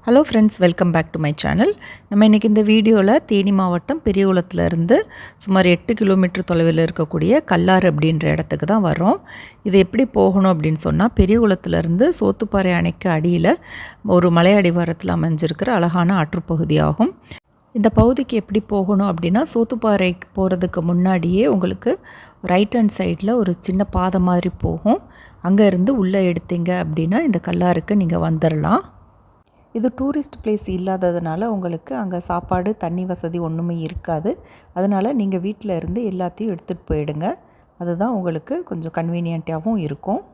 Hello friends, welcome back to my channel. நம்ம இன்றைக்கி இந்த வீடியோவில் தேனி மாவட்டம் பெரியகுளத்துலேருந்து சுமார் 8 கிலோமீட்டர் தொலைவில் இருக்கக்கூடிய கல்லாறு அப்படின்ற இடத்துக்கு தான் வரோம். இது எப்படி போகணும் அப்படின்னு சொன்னால், பெரியகுளத்துலேருந்து சோத்துப்பாறை அணைக்கு அடியில் ஒரு மலை அடிவாரத்தில் அமைஞ்சிருக்கிற அழகான ஆற்றுப்பகுதியாகும். இந்த பகுதிக்கு எப்படி போகணும் அப்படின்னா, சோத்துப்பாறை போகிறதுக்கு முன்னாடியே உங்களுக்கு ரைட் ஹேண்ட் சைடில் ஒரு சின்ன பாதை மாதிரி போகும். அங்கேருந்து உள்ளே எடுத்தீங்க அப்படின்னா இந்த கல்லாறுக்கு நீங்கள் வந்துடலாம். இது டூரிஸ்ட் பிளேஸ் இல்லாததுனால உங்களுக்கு அங்கே சாப்பாடு தண்ணி வசதி ஒன்றுமே இருக்காது. அதனால் நீங்கள் வீட்டில் இருந்து எல்லாத்தையும் எடுத்துகிட்டு போயிடுங்க. அதுதான் உங்களுக்கு கொஞ்சம் கன்வீனியண்ட்டாகவும் இருக்கும்.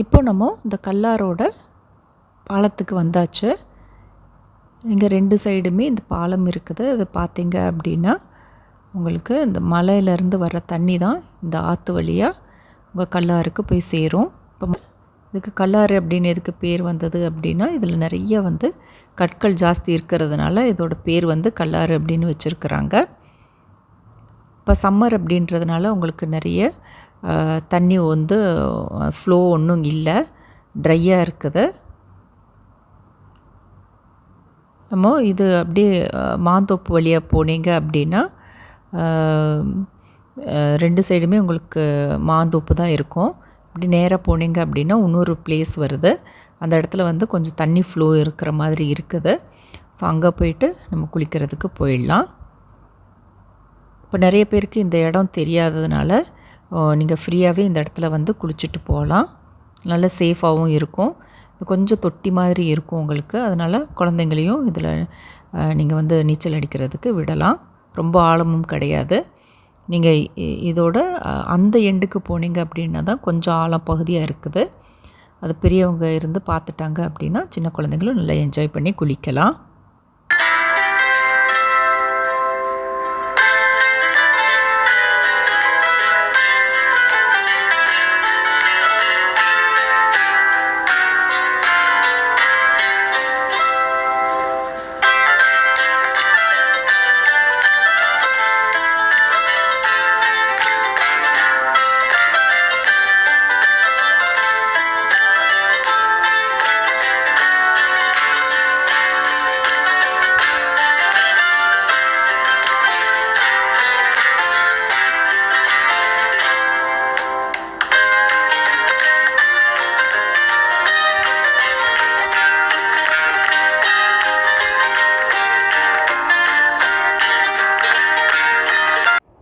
இப்போ நம்ம இந்த கல்லாரோட பாலத்துக்கு வந்தாச்சு. இங்கே 2 சைடுமே இந்த பாலம் இருக்குது. அதை பார்த்தீங்க அப்படின்னா உங்களுக்கு இந்த மலையிலேருந்து வர்ற தண்ணி தான் இந்த ஆற்று வழியாக உங்கள் கல்லாருக்கு போய் சேரும். இப்போ இதுக்கு கல்லாறு அப்படின்னு எதுக்கு பேர் வந்தது அப்படின்னா, இதில் நிறைய கற்கள் ஜாஸ்தி இருக்கிறதுனால இதோட பேர் கல்லாறு அப்படின்னு வச்சுருக்குறாங்க. இப்போ சம்மர் அப்படின்றதுனால உங்களுக்கு நிறைய தண்ணி ஃப்ளோ ஒன்றும் இல்லை, ட்ரையாக இருக்குது. நம்ம இது அப்படியே மாந்தோப்பு வழியாக போனீங்க அப்படின்னா 2 சைடுமே உங்களுக்கு மாந்தோப்பு தான் இருக்கும். இப்படி நேராக போனீங்க அப்படின்னா இன்னொரு பிளேஸ் வருது. அந்த இடத்துல கொஞ்சம் தண்ணி ஃப்ளோ இருக்கிற மாதிரி இருக்குது. ஸோ அங்கே போயிட்டு நம்ம குளிக்கிறதுக்கு போயிடலாம். இப்போ நிறைய பேருக்கு இந்த இடம் தெரியாததுனால நீங்கள் ஃப்ரீயாகவே இந்த இடத்துல குளிச்சுட்டு போகலாம். நல்ல சேஃபாகவும் இருக்கும். இது கொஞ்சம் தொட்டி மாதிரி இருக்கும் உங்களுக்கு. அதனால் குழந்தைங்களையும் இதில் நீங்கள் நீச்சல் அடிக்கிறதுக்கு விடலாம். ரொம்ப ஆழமும் கிடையாது. நீங்கள் இதோட அந்த எண்டுக்கு போனீங்க அப்படின்னா தான் கொஞ்சம் ஆழம் பகுதியாக இருக்குது. அது பெரியவங்க இருந்து பார்த்துட்டாங்க அப்படின்னா சின்ன குழந்தைங்களும் நல்லா என்ஜாய் பண்ணி குளிக்கலாம்.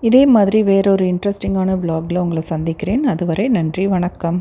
இதே மாதிரி வேறொரு இன்ட்ரெஸ்டிங்கான vlogல உங்களை சந்திக்கிறேன். அதுவரை நன்றி, வணக்கம்.